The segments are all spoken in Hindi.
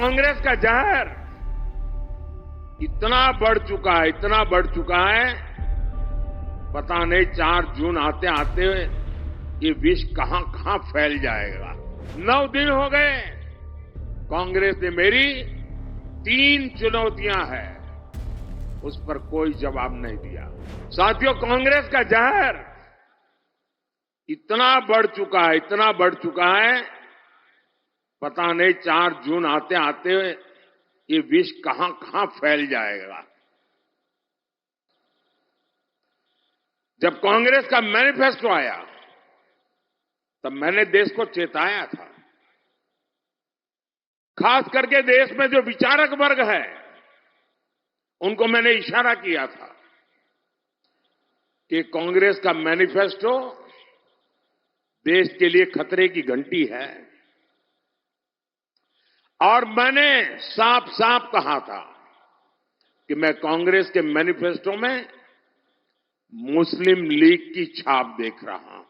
कांग्रेस का जहर इतना बढ़ चुका है, पता नहीं 4 जून आते आते ये विष कहां कहां फैल जाएगा। 9 दिन हो गए, कांग्रेस ने मेरी 3 चुनौतियां हैं, उस पर कोई जवाब नहीं दिया। साथियों, कांग्रेस का जहर इतना बढ़ चुका है, पता नहीं 4 जून आते आते ये विष कहां कहां फैल जाएगा। जब कांग्रेस का मैनिफेस्टो आया तब मैंने देश को चेताया था, खास करके देश में जो विचारक वर्ग है उनको मैंने इशारा किया था कि कांग्रेस का मैनिफेस्टो देश के लिए खतरे की घंटी है। और मैंने साफ साफ कहा था कि मैं कांग्रेस के मैनिफेस्टो में मुस्लिम लीग की छाप देख रहा हूं।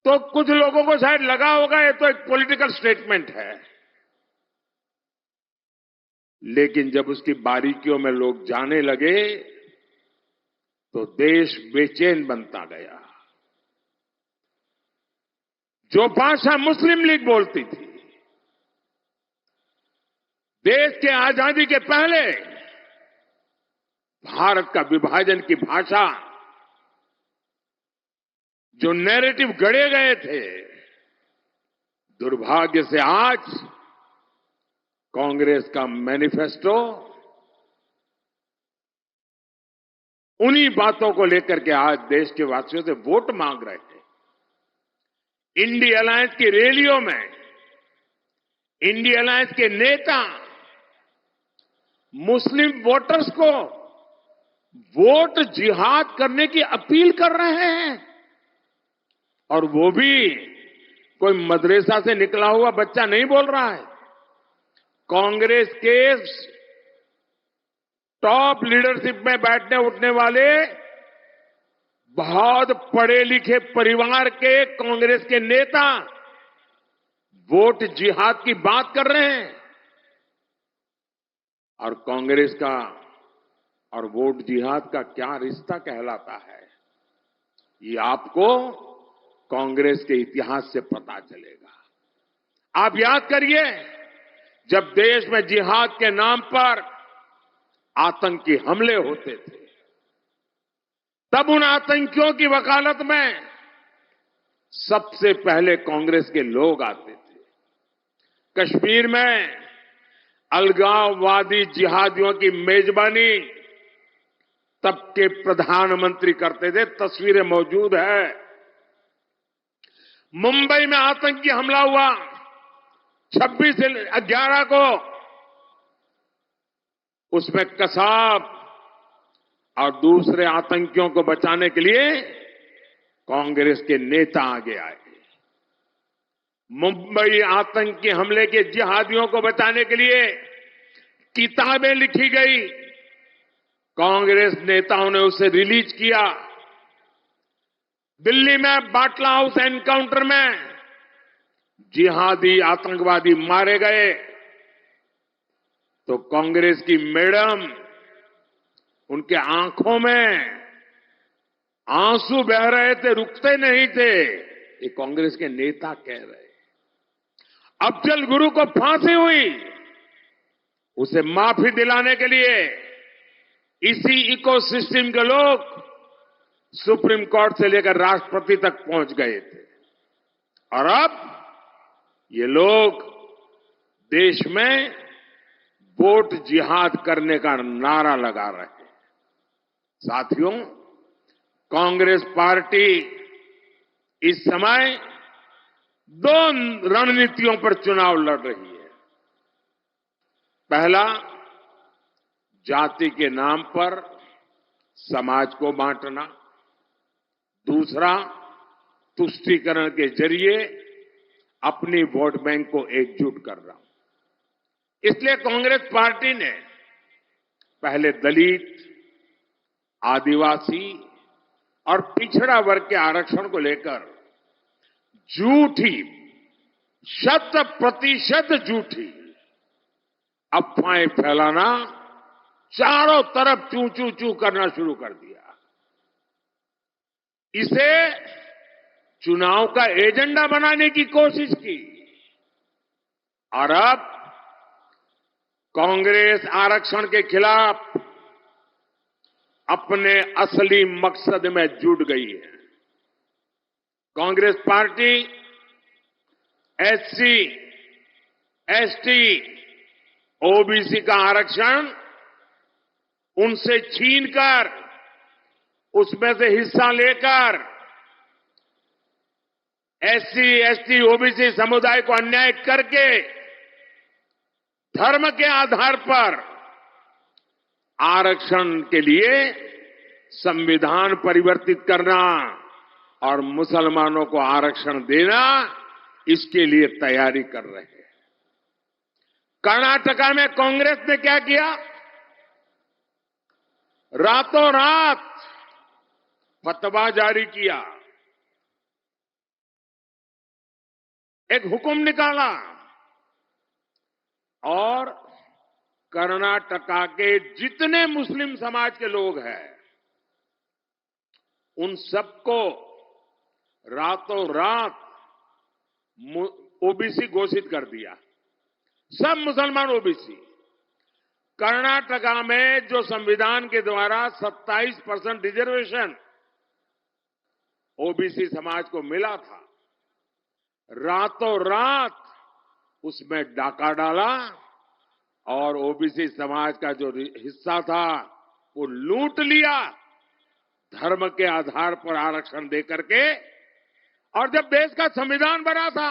तो कुछ लोगों को शायद लगा होगा ये तो एक पॉलिटिकल स्टेटमेंट है, लेकिन जब उसकी बारीकियों में लोग जाने लगे तो देश बेचैन बनता गया। जो भाषा मुस्लिम लीग बोलती थी, देश के आजादी के पहले भारत का विभाजन की भाषा, जो नैरेटिव गढ़े गए थे, दुर्भाग्य से आज कांग्रेस का मैनिफेस्टो उन्हीं बातों को लेकर के आज देश के वासियों से वोट मांग रहे हैं। इंडिया अलायंस की रैलियों में इंडिया अलायंस के नेता मुस्लिम वोटर्स को वोट जिहाद करने की अपील कर रहे हैं, और वो भी कोई मदरसा से निकला हुआ बच्चा नहीं बोल रहा है। कांग्रेस के टॉप लीडरशिप में बैठने उठने वाले बहुत पढ़े लिखे परिवार के कांग्रेस के नेता वोट जिहाद की बात कर रहे हैं। और कांग्रेस का और वोट जिहाद का क्या रिश्ता कहलाता है, ये आपको कांग्रेस के इतिहास से पता चलेगा। आप याद करिए, जब देश में जिहाद के नाम पर आतंकी हमले होते थे, तब उन आतंकियों की वकालत में सबसे पहले कांग्रेस के लोग आते थे। कश्मीर में अलगाववादी जिहादियों की मेजबानी तब के प्रधानमंत्री करते थे, तस्वीरें मौजूद है। मुंबई में आतंकी हमला हुआ 26/11 को, उसमें कसाब और दूसरे आतंकियों को बचाने के लिए कांग्रेस के नेता आगे आए। मुंबई आतंकी हमले के जिहादियों को बचाने के लिए किताबें लिखी गई, कांग्रेस नेताओं ने उसे रिलीज किया। दिल्ली में बाटला हाउस एनकाउंटर में जिहादी आतंकवादी मारे गए तो कांग्रेस की मैडम, उनके आंखों में आंसू बह रहे थे, रुकते नहीं थे। ये कांग्रेस के नेता कह रहे। अफजल गुरु को फांसी हुई, उसे माफी दिलाने के लिए इसी इकोसिस्टम के लोग सुप्रीम कोर्ट से लेकर राष्ट्रपति तक पहुंच गए थे। और अब ये लोग देश में वोट जिहाद करने का नारा लगा रहे हैं। साथियों, कांग्रेस पार्टी इस समय 2 रणनीतियों पर चुनाव लड़ रही है। पहला, जाति के नाम पर समाज को बांटना। दूसरा, तुष्टीकरण के जरिए अपनी वोट बैंक को एकजुट करना। इसलिए कांग्रेस पार्टी ने पहले दलित, आदिवासी और पिछड़ा वर्ग के आरक्षण को लेकर झूठी शत-प्रतिशत झूठी अफवाहें फैलाना चारों तरफ चू चू चू करना शुरू कर दिया। इसे चुनाव का एजेंडा बनाने की कोशिश की और अब कांग्रेस आरक्षण के खिलाफ अपने असली मकसद में जुट गई है। Congress party SC, ST, OBC का आरक्षण उनसे छीनकर उसमें से हिस्सा लेकर एससी, एसटी, ओबीसी समुदाय को अन्याय करके धर्म के आधार पर आरक्षण के लिए संविधान परिवर्तित करना और मुसलमानों को आरक्षण देना, इसके लिए तैयारी कर रहे हैं। कर्नाटका में कांग्रेस ने क्या किया? रातों रात फतवा जारी किया, एक हुक्म निकाला और कर्नाटका के जितने मुस्लिम समाज के लोग हैं उन सबको रातों रात ओबीसी घोषित कर दिया। सब मुसलमान ओबीसी। कर्नाटका में जो संविधान के द्वारा 27% रिजर्वेशन ओबीसी समाज को मिला था, रातों रात उसमें डाका डाला और ओबीसी समाज का जो हिस्सा था वो लूट लिया धर्म के आधार पर आरक्षण देकर के। और जब देश का संविधान बना था,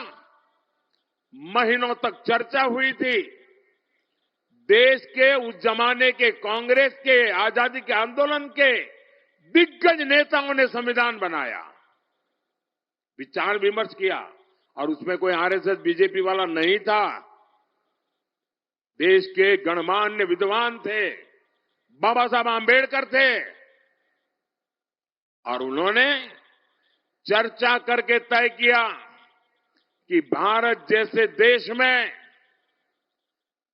महीनों तक चर्चा हुई थी। देश के उस जमाने के कांग्रेस के आजादी के आंदोलन के दिग्गज नेताओं ने संविधान बनाया, विचार विमर्श किया और उसमें कोई आरएसएस, बीजेपी वाला नहीं था। देश के गणमान्य विद्वान थे, बाबा साहब आंबेडकर थे और उन्होंने चर्चा करके तय किया कि भारत जैसे देश में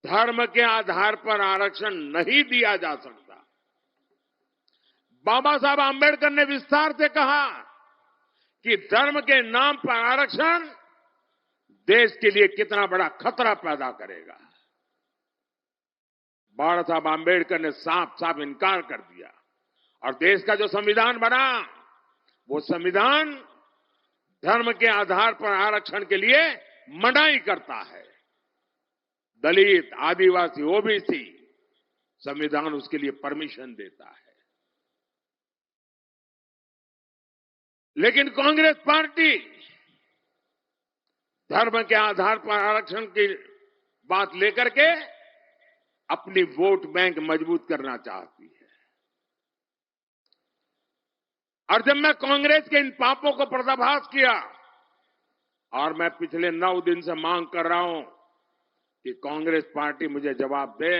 धर्म के आधार पर आरक्षण नहीं दिया जा सकता। बाबा साहब आंबेडकर ने विस्तार से कहा कि धर्म के नाम पर आरक्षण देश के लिए कितना बड़ा खतरा पैदा करेगा। बाबा साहब आंबेडकर ने साफ साफ इनकार कर दिया और देश का जो संविधान बना वो संविधान धर्म के आधार पर आरक्षण के लिए मनाही करता है। दलित, आदिवासी, ओबीसी, संविधान उसके लिए परमिशन देता है। लेकिन कांग्रेस पार्टी धर्म के आधार पर आरक्षण की बात लेकर के अपनी वोट बैंक मजबूत करना चाहती है। और जब मैं कांग्रेस के इन पापों को पर्दाफाश किया और मैं पिछले 9 दिन से मांग कर रहा हूं कि कांग्रेस पार्टी मुझे जवाब दे,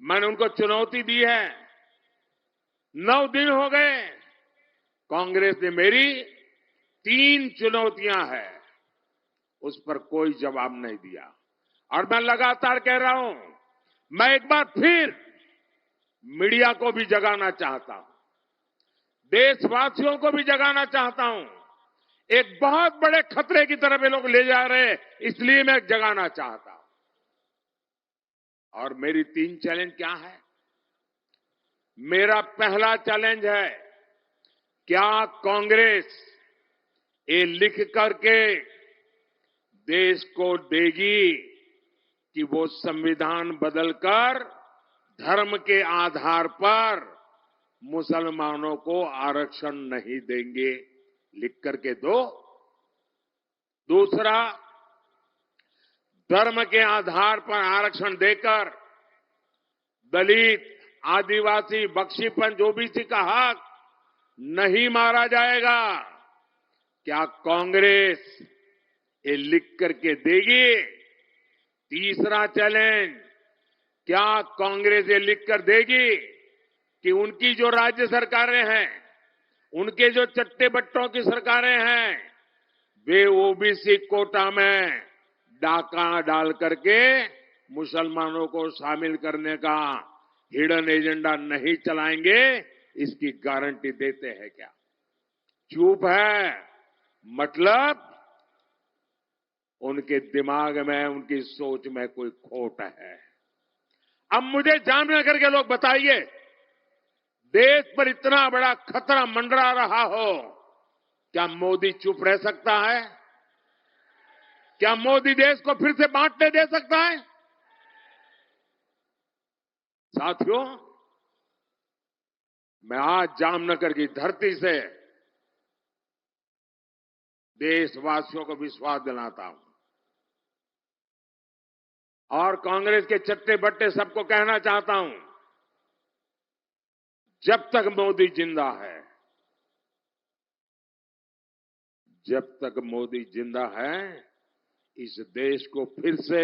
मैंने उनको चुनौती दी है। 9 दिन हो गए, कांग्रेस ने मेरी 3 चुनौतियां हैं, उस पर कोई जवाब नहीं दिया। और मैं लगातार कह रहा हूं, मैं एक बार फिर मीडिया को भी जगाना चाहता हूं, देशवासियों को भी जगाना चाहता हूं। एक बहुत बड़े खतरे की तरफ ये लोग ले जा रहे हैं, इसलिए मैं जगाना चाहता हूं। और मेरी 3 चैलेंज क्या है? मेरा पहला चैलेंज है, क्या कांग्रेस ये लिख करके देश को देगी कि वो संविधान बदलकर धर्म के आधार पर मुसलमानों को आरक्षण नहीं देंगे? लिख करके दो। दूसरा, धर्म के आधार पर आरक्षण देकर दलित, आदिवासी, बख्शीपंथ, ओबीसी का हक नहीं मारा जाएगा। क्या कांग्रेस ये लिख करके देगी? तीसरा चैलेंज, क्या कांग्रेस ये लिख कर देगी कि उनकी जो राज्य सरकारें हैं, उनके जो चट्टे बट्टों की सरकारें हैं, वे ओबीसी कोटा में डाका डाल करके मुसलमानों को शामिल करने का हिडन एजेंडा नहीं चलाएंगे, इसकी गारंटी देते हैं क्या? चुप है, मतलब उनके दिमाग में, उनकी सोच में कोई खोट है। अब मुझे जामनगर के लोग बताइए, देश पर इतना बड़ा खतरा मंडरा रहा हो, क्या मोदी चुप रह सकता है? क्या मोदी देश को फिर से बांटने दे सकता है? साथियों, मैं आज जामनगर की धरती से देशवासियों को विश्वास दिलाता हूं और कांग्रेस के चट्टे बट्टे सबको कहना चाहता हूं, जब तक मोदी जिंदा है, जब तक मोदी जिंदा है, इस देश को फिर से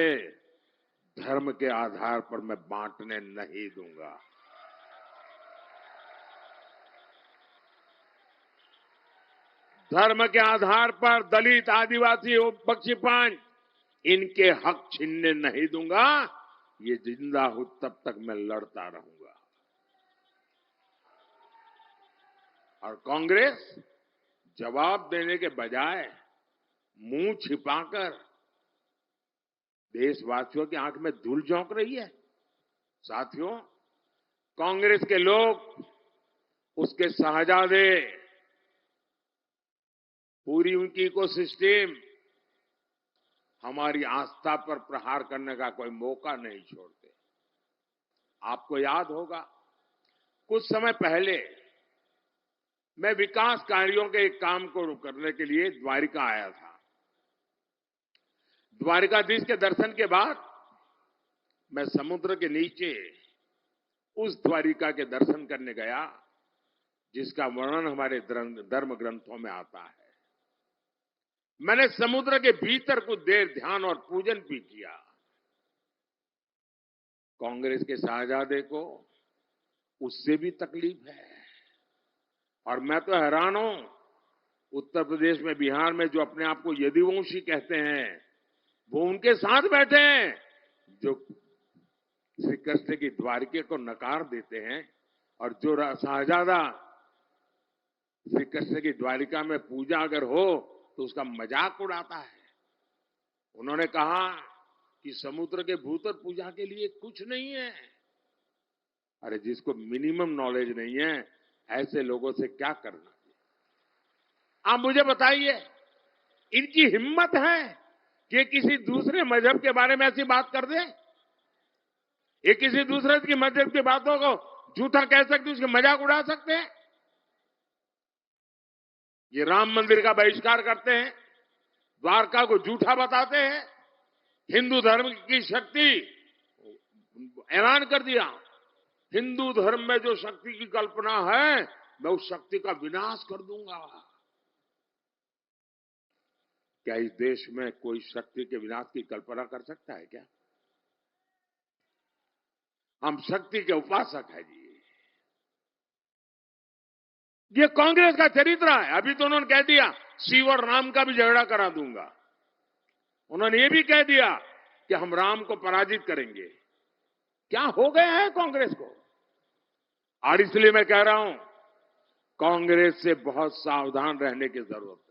धर्म के आधार पर मैं बांटने नहीं दूंगा। धर्म के आधार पर दलित, आदिवासी, बख्शीपांच, इनके हक छीनने नहीं दूंगा। ये जिंदा हूं तब तक मैं लड़ता रहूंगा। और कांग्रेस जवाब देने के बजाय मुंह छिपाकर देशवासियों की आंख में धूल झोंक रही है। साथियों, कांग्रेस के लोग, उसके शहजादे, पूरी उनकी इकोसिस्टम हमारी आस्था पर प्रहार करने का कोई मौका नहीं छोड़ते। आपको याद होगा, कुछ समय पहले मैं विकास कार्यों के एक काम को करने के लिए द्वारिका आया था। द्वारिकाधीश के दर्शन के बाद मैं समुद्र के नीचे उस द्वारिका के दर्शन करने गया जिसका वर्णन हमारे धर्म ग्रंथों में आता है। मैंने समुद्र के भीतर कुछ देर ध्यान और पूजन भी किया। कांग्रेस के शहजादे को उससे भी तकलीफ है और मैं तो हैरान हूं, उत्तर प्रदेश में, बिहार में जो अपने आप को यदुवंशी कहते हैं, वो उनके साथ बैठे हैं जो श्री कृष्ण की द्वारिका को नकार देते हैं और जो शहजादा श्री कृष्ण की द्वारिका में पूजा अगर हो तो उसका मजाक उड़ाता है। उन्होंने कहा कि समुद्र के भीतर पूजा के लिए कुछ नहीं है। अरे, जिसको मिनिमम नॉलेज नहीं है, ऐसे लोगों से क्या करना? आप मुझे बताइए, इनकी हिम्मत है कि किसी दूसरे मजहब के बारे में ऐसी बात कर दे? ये किसी दूसरे की मजहब की बातों को झूठा कह सकते, उसके मजाक उड़ा सकते हैं? ये राम मंदिर का बहिष्कार करते हैं, द्वारका को झूठा बताते हैं, हिंदू धर्म की शक्ति ऐलान कर दिया। हिंदू धर्म में जो शक्ति की कल्पना है, मैं उस शक्ति का विनाश कर दूंगा। क्या इस देश में कोई शक्ति के विनाश की कल्पना कर सकता है क्या? हम शक्ति के उपासक हैं जी। ये कांग्रेस का चरित्र है। अभी तो उन्होंने कह दिया शिव और राम का भी झगड़ा करा दूंगा। उन्होंने ये भी कह दिया कि हम राम को पराजित करेंगे। क्या हो गया है कांग्रेस को? और इसलिए मैं कह रहा हूं, कांग्रेस से बहुत सावधान रहने की जरूरत है।